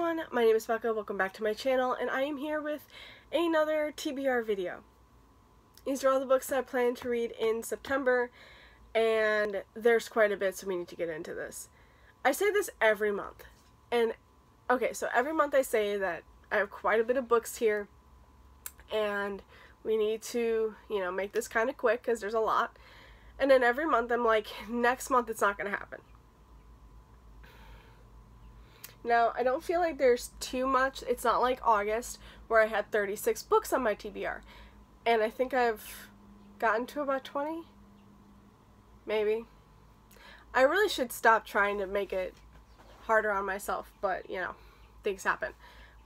everyone, my name is Becca, welcome back to my channel, and I am here with another TBR video. These are all the books that I plan to read in September, and there's quite a bit, so we need to get into this. I say this every month, and okay, so every month I say that I have quite a bit of books here, and we need to, make this kind of quick, because there's a lot, and then every month I'm like, next month it's not going to happen. Now, I don't feel like there's too much. It's not like August, where I had 36 books on my TBR. And I think I've gotten to about 20? Maybe. I really should stop trying to make it harder on myself, but, things happen.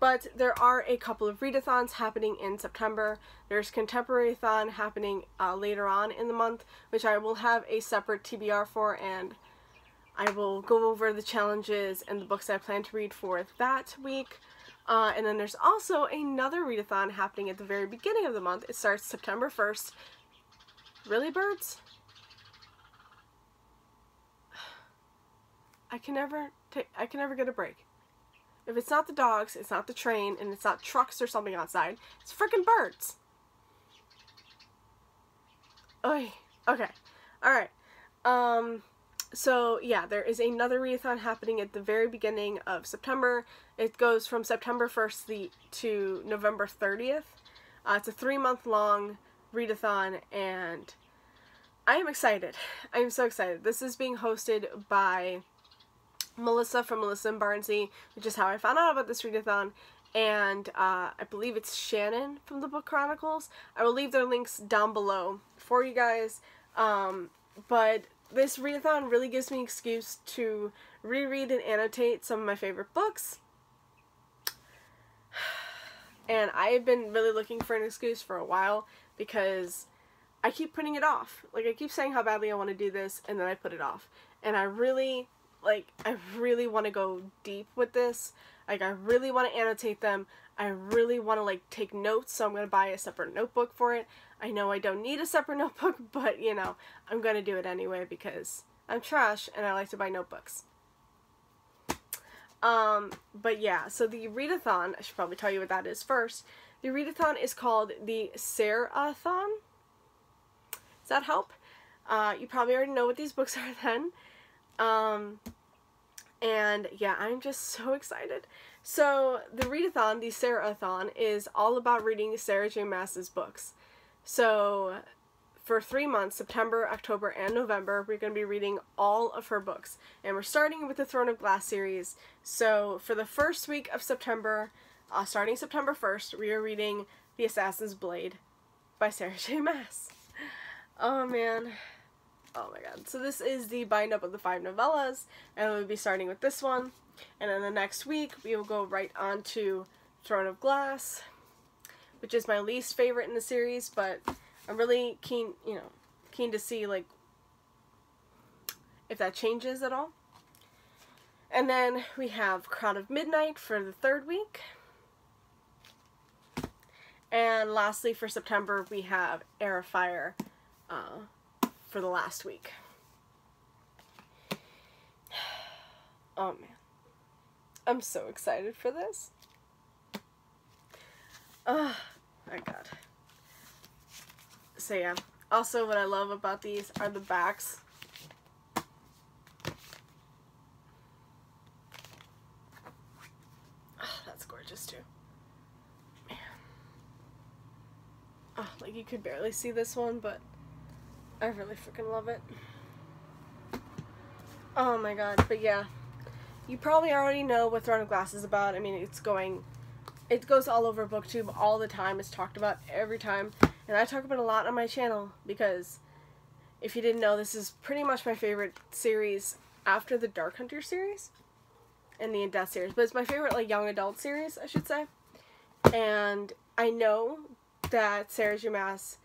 But there are a couple of readathons happening in September. There's Contemporary-thon happening later on in the month, which I will have a separate TBR for, and I will go over the challenges and the books I plan to read for that week. And then there's also another readathon happening at the very beginning of the month. It starts September 1st. Really, birds? I can never get a break. If it's not the dogs, it's not the train, and it's not trucks or something outside, it's freaking birds. Oy. Okay. Alright. So yeah, there is another readathon happening at the very beginning of September. It goes from September 1st to November 30th. It's a 3-month long readathon, and I am excited. I am so excited. This is being hosted by Melissa from Melissa and Barnsey, which is how I found out about this readathon, and I believe it's Shannon from the Book Chronicles. I will leave their links down below for you guys, but this readathon really gives me an excuse to reread and annotate some of my favorite books. And I have been really looking for an excuse for a while because I keep putting it off. Like, I keep saying how badly I want to do this, and then I put it off. And I really want to go deep with this. Like, I really want to annotate them. I really want to, take notes, so I'm going to buy a separate notebook for it. I know I don't need a separate notebook, but, I'm going to do it anyway because I'm trash and I like to buy notebooks. But yeah, so the readathon, I should probably tell you what that is first. The readathon is called the Sar-A-Thon. Does that help? You probably already know what these books are then. And yeah, I'm just so excited. So the readathon, the Sar-A-Thon, is all about reading Sarah J. Maas's books. So for 3 months, September, October, and November, we're going to be reading all of her books. And we're starting with the Throne of Glass series. So for the first week of September, starting September 1st, we are reading The Assassin's Blade by Sarah J. Maas. Oh man. Oh my god. So this is the bind-up of the 5 novellas, and we'll be starting with this one. And then the next week, we will go right on to Throne of Glass, which is my least favorite in the series, but I'm really keen to see, if that changes at all. And then we have Crown of Midnight for the 3rd week. And lastly, for September, we have Air of Fire for the last week. Oh man. I'm so excited for this. Oh my god. So yeah. Also, what I love about these are the backs. Oh, that's gorgeous too. Man. Oh, you could barely see this one, but I really freaking love it. Oh my god, but yeah. You probably already know what Throne of Glass is about. I mean, it goes all over BookTube all the time. It's talked about every time. And I talk about it a lot on my channel because, if you didn't know, this is pretty much my favorite series after the Dark Hunter series and the In Death series. But it's my favorite, young adult series, I should say. And I know that Sarah J. Maas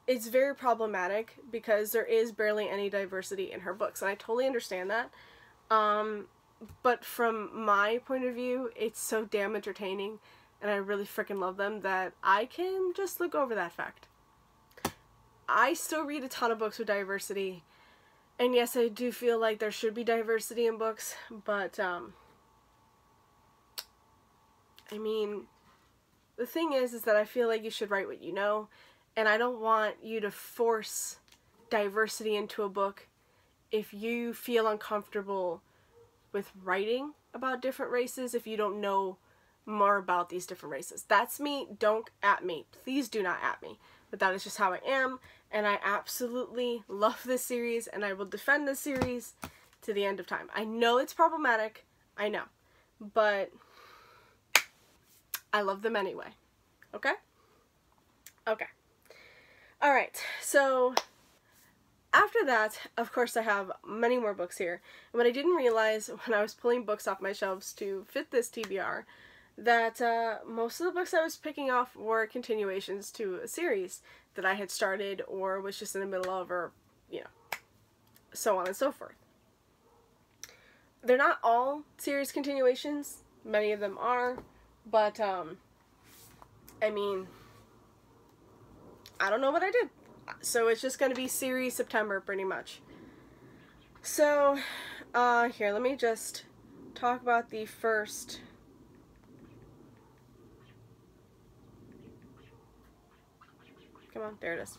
it's very problematic because there is barely any diversity in her books. And I totally understand that. But from my point of view, it's so damn entertaining, and I really freaking love them that I can just look over that fact. I still read a ton of books with diversity, and yes, I do feel like there should be diversity in books, but I mean, the thing is that I feel like you should write what you know, and I don't want you to force diversity into a book if you feel uncomfortable with writing about different races if you don't know more about these different races. That's me. Don't at me. Please do not at me. But that is just how I am, and I absolutely love this series, and I will defend this series to the end of time. I know it's problematic. I know. But I love them anyway. Okay? Okay. Alright, so after that, of course, I have many more books here. And what I didn't realize when I was pulling books off my shelves to fit this TBR, that most of the books I was picking off were continuations to a series that I had started or was just in the middle of, or, you know, so on and so forth. They're not all series continuations. Many of them are, but, I mean, I don't know what I did. So it's just going to be series September, pretty much. So, here, let me just talk about the first. Come on, there it is.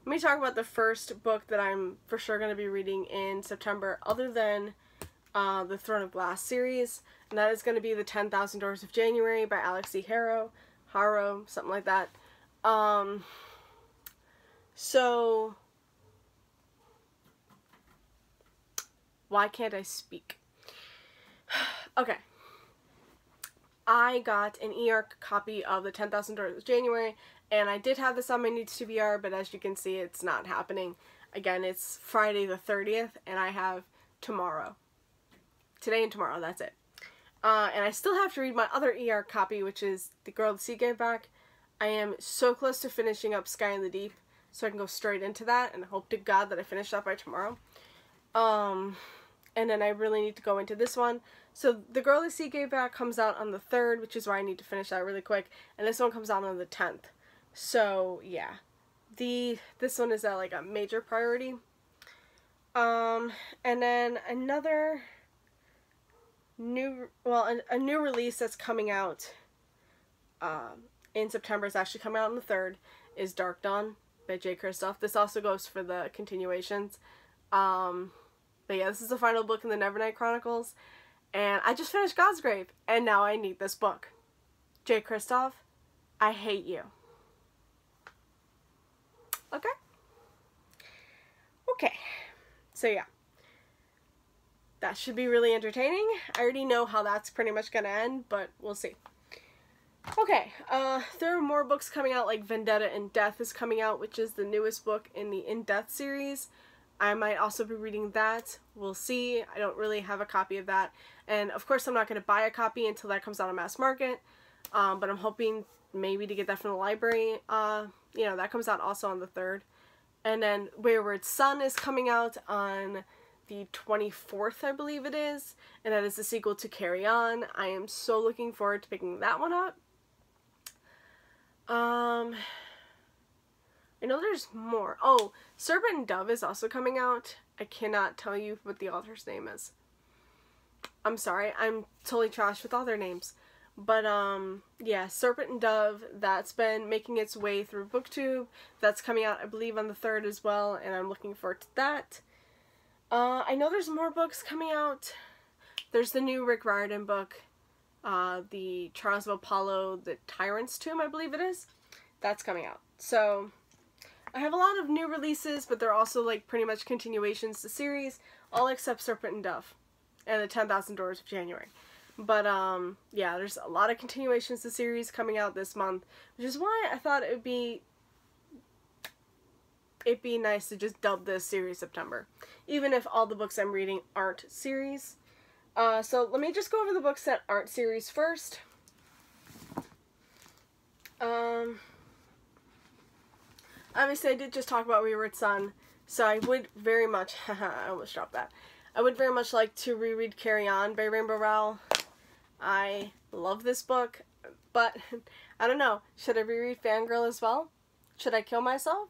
Let me talk about the first book that I'm for sure going to be reading in September, other than the Throne of Glass series, and that is going to be The 10,000 Doors of January by Alex E. Harrow, something like that. So, why can't I speak? Okay. I got an ER copy of The 10,000 Doors of January, and I did have this on my new TBR, but as you can see, it's not happening. Again, it's Friday the 30th, and I have tomorrow. Today and tomorrow, that's it. And I still have to read my other ER copy, which is The Girl the Sea Gave Back. I am so close to finishing up Sky in the Deep, so I can go straight into that, and hope to God that I finish that by tomorrow. And then I really need to go into this one. So The Girl the Sea Gave Back comes out on the 3rd, which is why I need to finish that really quick, and this one comes out on the 10th. So, yeah. This one is like a major priority. And then another new, well, a new release that's coming out in September, is actually coming out on the 3rd, is Dark Dawn by J. Kristoff. This also goes for the continuations. But yeah, this is the final book in the Nevernight Chronicles, and I just finished God's Grave, and now I need this book. J. Kristoff, I hate you. Okay? Okay. So yeah. That should be really entertaining. I already know how that's pretty much gonna end, but we'll see. Okay, there are more books coming out, like Vendetta in Death is coming out, which is the newest book in the In Death series. I might also be reading that. We'll see. I don't really have a copy of that. And of course I'm not going to buy a copy until that comes out on mass market. But I'm hoping maybe to get that from the library. You know, that comes out also on the 3rd. And then Wayward Son is coming out on the 24th, I believe it is. And that is the sequel to Carry On. I am so looking forward to picking that one up. I know there's more. Oh, Serpent and Dove is also coming out. I cannot tell you what the author's name is. I'm sorry, I'm totally trashed with all their names. But, yeah, Serpent and Dove, that's been making its way through BookTube. That's coming out, I believe, on the 3rd as well, and I'm looking forward to that. I know there's more books coming out. There's the new Rick Riordan book, the Trials of Apollo, the Tyrant's Tomb, I believe it is. That's coming out. So, I have a lot of new releases, but they're also, like, pretty much continuations to series, all except Serpent and Dove, and the 10,000 Doors of January. But, yeah, there's a lot of continuations to series coming out this month, which is why I thought it'd be nice to just dub this series September, even if all the books I'm reading aren't series. So let me just go over the books that aren't series first. Obviously I did just talk about Wayward Son, so I would very much, I almost dropped that. I would very much like to reread Carry On by Rainbow Rowell. I love this book, but I don't know. Should I reread Fangirl as well? Should I kill myself?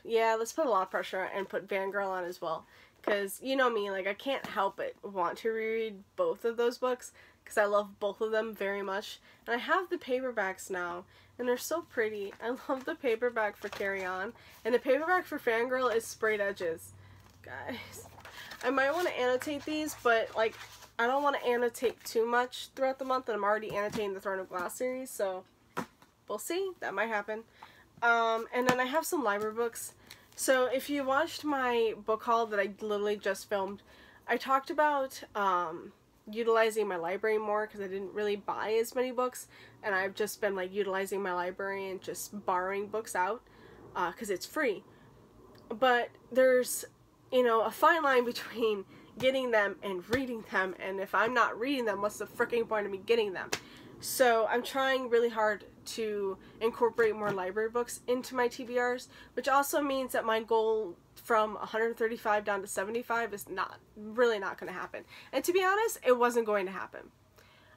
Yeah, let's put a lot of pressure and put Fangirl on as well. because you know me, like I can't help but want to reread both of those books because I love both of them very much. And I have the paperbacks now, and they're so pretty. I love the paperback for Carry On, and the paperback for Fangirl is sprayed edges. Guys, I might want to annotate these, but like I don't want to annotate too much throughout the month, and I'm already annotating the Throne of Glass series, so we'll see. That might happen. And then I have some library books. So if you watched my book haul that I literally just filmed, I talked about utilizing my library more because I didn't really buy as many books, and I've just been like utilizing my library and just borrowing books out because it's free. But there's, you know, a fine line between getting them and reading them, and if I'm not reading them, what's the freaking point of me getting them? So I'm trying really hard to incorporate more library books into my TBRs, which also means that my goal from 135 down to 75 is really not going to happen. And to be honest, it wasn't going to happen.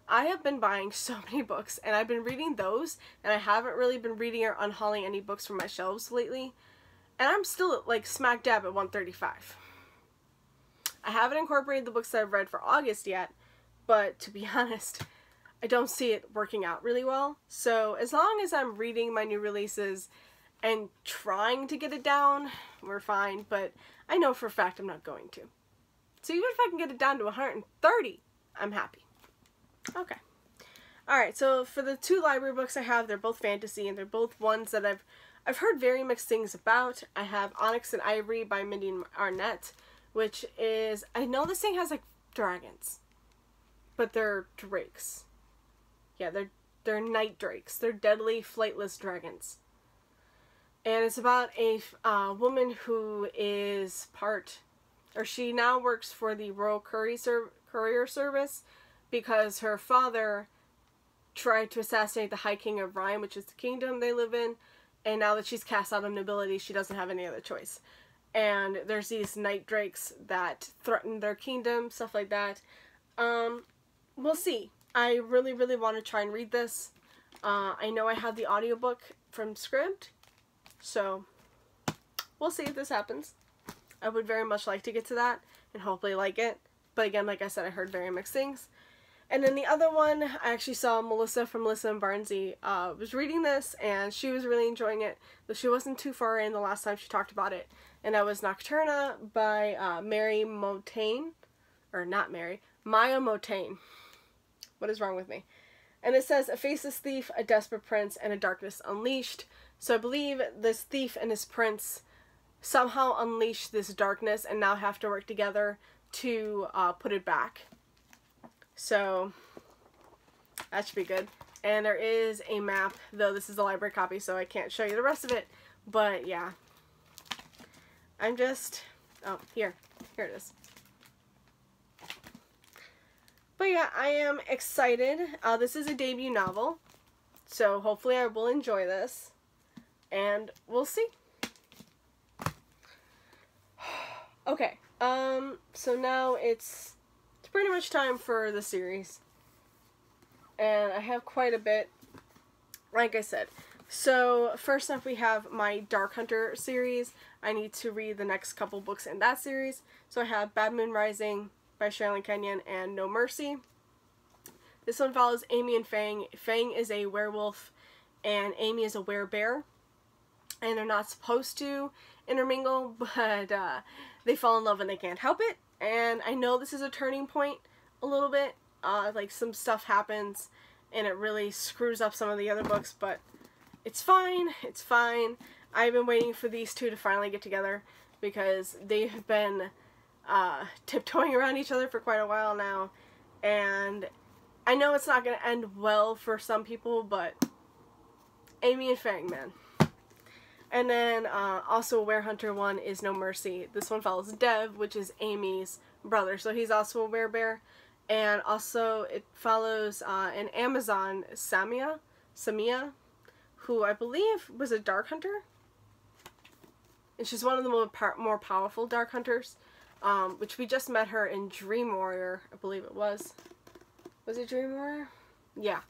I have been buying so many books, and I've been reading those, and I haven't really been reading or unhauling any books from my shelves lately, and I'm still like smack dab at 135. I haven't incorporated the books that I've read for August yet, but to be honest, I don't see it working out really well. So as long as I'm reading my new releases and trying to get it down, we're fine, but I know for a fact I'm not going to. So even if I can get it down to 130, I'm happy. Okay. Alright, so for the two library books I have, they're both fantasy, and they're both ones that I've heard very mixed things about. I have Onyx and Ivory by Mindy Arnett, which is, I know this thing has like dragons, but they're drakes. Yeah, they're night drakes. They're deadly, flightless dragons. And it's about a woman who is she now works for the Royal Courier Service because her father tried to assassinate the High King of Rhyme, which is the kingdom they live in, and now that she's cast out of nobility, she doesn't have any other choice. And there's these night drakes that threaten their kingdom, stuff like that. We'll see. I really, really want to try and read this. I know I have the audiobook from Scribd, so we'll see if this happens. I would very much like to get to that and hopefully like it. But again, like I said, I heard very mixed things. And then the other one, I actually saw Melissa from Melissa and Barnsey was reading this, and she was really enjoying it, but she wasn't too far in the last time she talked about it. And that was Nocturna by Mary Motain, or not Mary, Maya Motain. What is wrong with me? And it says, a faceless thief, a desperate prince, and a darkness unleashed. So I believe this thief and his prince somehow unleashed this darkness and now have to work together to put it back. So that should be good. And there is a map, though this is a library copy, so I can't show you the rest of it. But yeah. I'm just... oh, here it is. But yeah, I am excited. This is a debut novel, so hopefully I will enjoy this, and we'll see. Okay, so now it's pretty much time for the series, and I have quite a bit, like I said. So first up we have my Dark Hunter series. I need to read the next couple books in that series. So I have Bad Moon Rising by Sherilyn Kenyon and No Mercy. This one follows Amy and Fang. Fang is a werewolf and Amy is a werebear. And they're not supposed to intermingle, but they fall in love and they can't help it. And I know this is a turning point a little bit. Like some stuff happens and it really screws up some of the other books, but it's fine. It's fine. I've been waiting for these two to finally get together because they have been tiptoeing around each other for quite a while now, and I know it's not going to end well for some people, but Amy and Fang, man. And then also a werehunter one is No Mercy. This one follows Dev, which is Amy's brother, so he's also a werebear. And also it follows an Amazon, Samia, who I believe was a dark hunter. And she's one of the more powerful dark hunters. Which we just met her in Dream Warrior, I believe it was. Was it Dream Warrior? Yeah.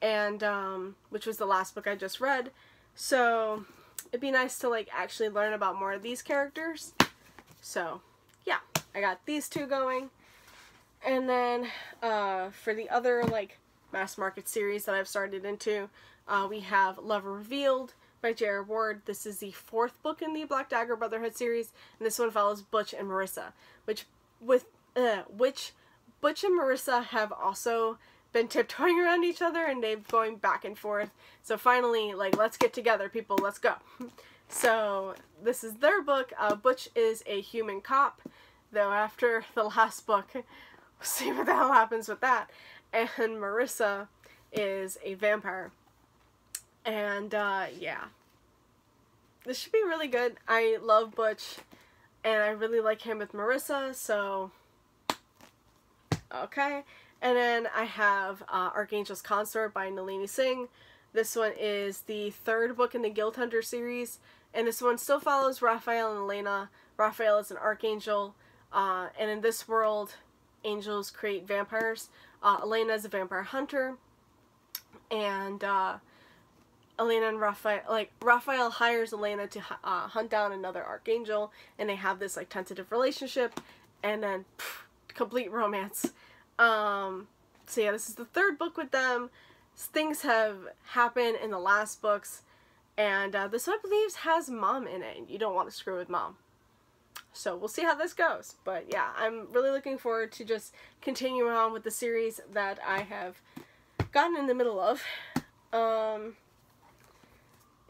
And, which was the last book I just read. So, it'd be nice to, like, actually learn about more of these characters. So, yeah. I got these two going. And then for the other like mass market series that I've started into, we have Love Revealed by J.R. Ward. This is the 4th book in the Black Dagger Brotherhood series, and this one follows Butch and Marissa, which Butch and Marissa have also been tiptoeing around each other, and they've going back and forth. So finally, like, let's get together, people, let's go. So this is their book. Butch is a human cop, though after the last book, we'll see what the hell happens with that. And Marissa is a vampire. And yeah, this should be really good. I love Butch, and I really like him with Marissa, so okay. And then I have Archangels Concert by Nalini Singh. This one is the 3rd book in the Guild Hunter series, and this one still follows Raphael and Elena. Raphael is an archangel, and in this world, angels create vampires. Elena is a vampire hunter, and Elena and Raphael hires Elena to hunt down another archangel, and they have this like tentative relationship, and then complete romance. So yeah, this is the 3rd book with them. Things have happened in the last books, and this I believe has Mom in it, and you don't want to screw with Mom. So we'll see how this goes. But yeah, I'm really looking forward to just continuing on with the series that I have gotten in the middle of.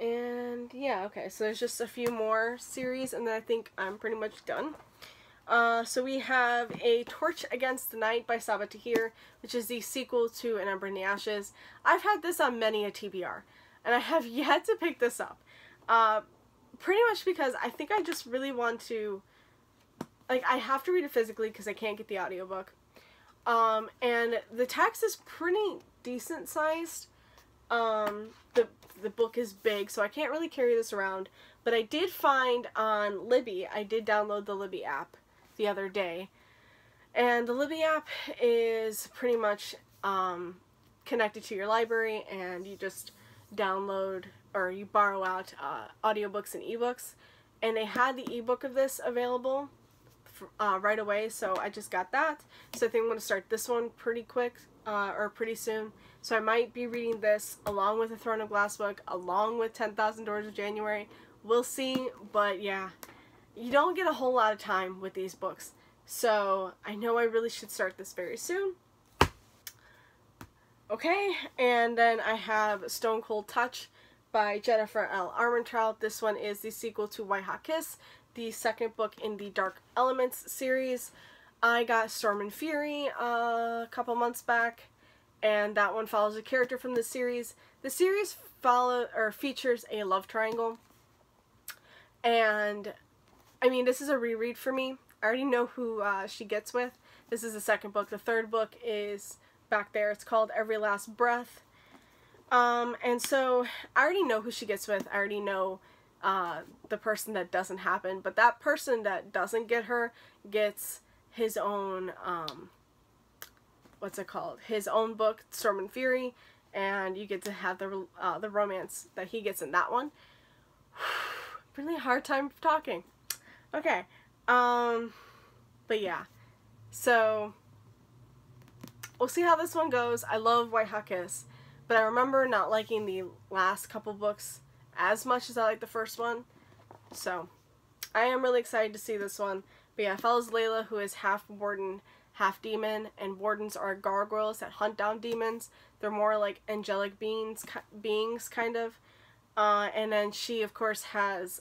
And yeah, okay, so there's just a few more series, and then I think I'm pretty much done. So we have A Torch Against the Night by Sabaa Tahir, which is the sequel to An Ember in the Ashes. I've had this on many a TBR, and I have yet to pick this up. Pretty much because I think I just really want to, like, I have to read it physically because I can't get the audiobook. And the text is pretty decent sized. The book is big, so I can't really carry this around, but I did find on Libby, I did download the Libby app the other day, and the Libby app is pretty much connected to your library, and you just download or you borrow out audiobooks and ebooks, and they had the ebook of this available right away, so I just got that. So I think I'm going to start this one pretty quick, or pretty soon. So I might be reading this along with the Throne of Glass book, along with 10,000 Doors of January. We'll see, but yeah, you don't get a whole lot of time with these books. So I know I really should start this very soon. Okay, and then I have Stone Cold Touch by Jennifer L. Armentrout. This one is the sequel to White Hot Kiss, the 2nd book in the Dark Elements series. I got Storm and Fury a couple months back, and that one follows a character from the series. The series features a love triangle, and I mean, this is a reread for me. I already know who she gets with. This is the 2nd book. The 3rd book is back there. It's called Every Last Breath. And so I already know who she gets with. I already know the person that doesn't happen, but that person that doesn't get her gets his own, what's it called? His own book, Storm and Fury, and you get to have the romance that he gets in that one. Really hard time talking. Okay, but yeah, so we'll see how this one goes. I love White Hot Kiss, but I remember not liking the last couple books as much as I liked the first one, so I am really excited to see this one. But yeah, it follows Layla, who is half warden, half demon, and wardens are gargoyles that hunt down demons. They're more like angelic beings kind of. And then she, of course, has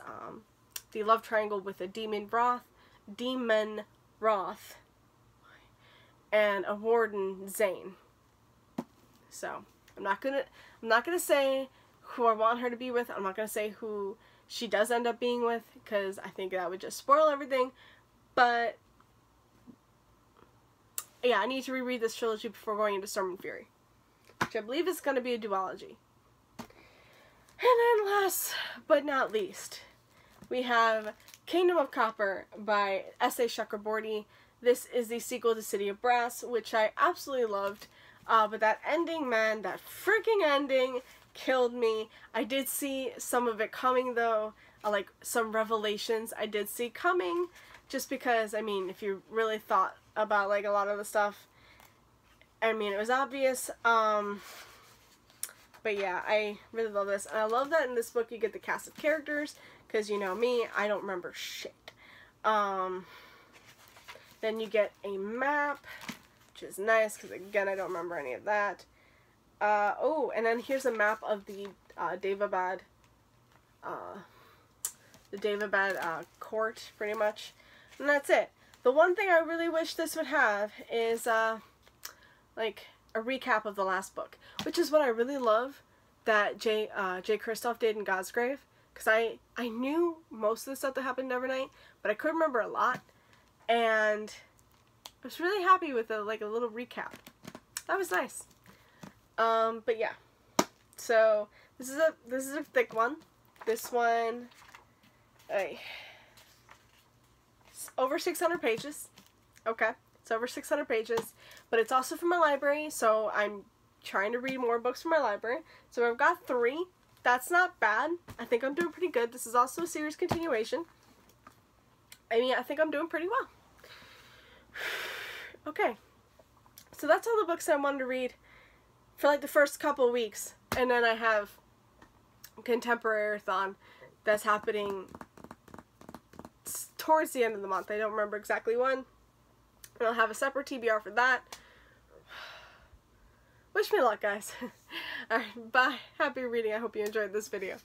the love triangle with a demon Roth, and a warden, Zane. So I'm not gonna say who I want her to be with. I'm not gonna say who she does end up being with, because I think that would just spoil everything. But yeah, I need to reread this trilogy before going into Storm and Fury, which I believe is going to be a duology. And then last but not least, we have Kingdom of Copper by S.A. Chakraborty. This is the sequel to City of Brass, which I absolutely loved. But that ending, man, that freaking ending killed me. I did see some of it coming, though. Like, some revelations I did see coming. just because, I mean, if you really thought about, like, a lot of the stuff, I mean, it was obvious, but yeah, I really love this, and I love that in this book you get the cast of characters, because you know me, I don't remember shit. Then you get a map, which is nice, because again, I don't remember any of that. Oh, and then here's a map of the Daevabad court, pretty much. And that's it. The one thing I really wish this would have is, like, a recap of the last book, which is what I really love that J. Kristoff did in Godsgrave, because I knew most of the stuff that happened in Nevernight, but I couldn't remember a lot, and I was really happy with a little recap. That was nice. But yeah, so this is a thick one. This one, it's over 600 pages. Okay, it's over 600 pages, but it's also from my library, so I'm trying to read more books from my library. So I've got 3. That's not bad. I think I'm doing pretty good. This is also a series continuation. I mean, I think I'm doing pretty well. Okay, so that's all the books I wanted to read for like the first couple weeks, and then I have Contemporary-a-thon that's happening towards the end of the month. I don't remember exactly when. And I'll have a separate TBR for that. Wish me luck, guys. Alright, bye. Happy reading. I hope you enjoyed this video.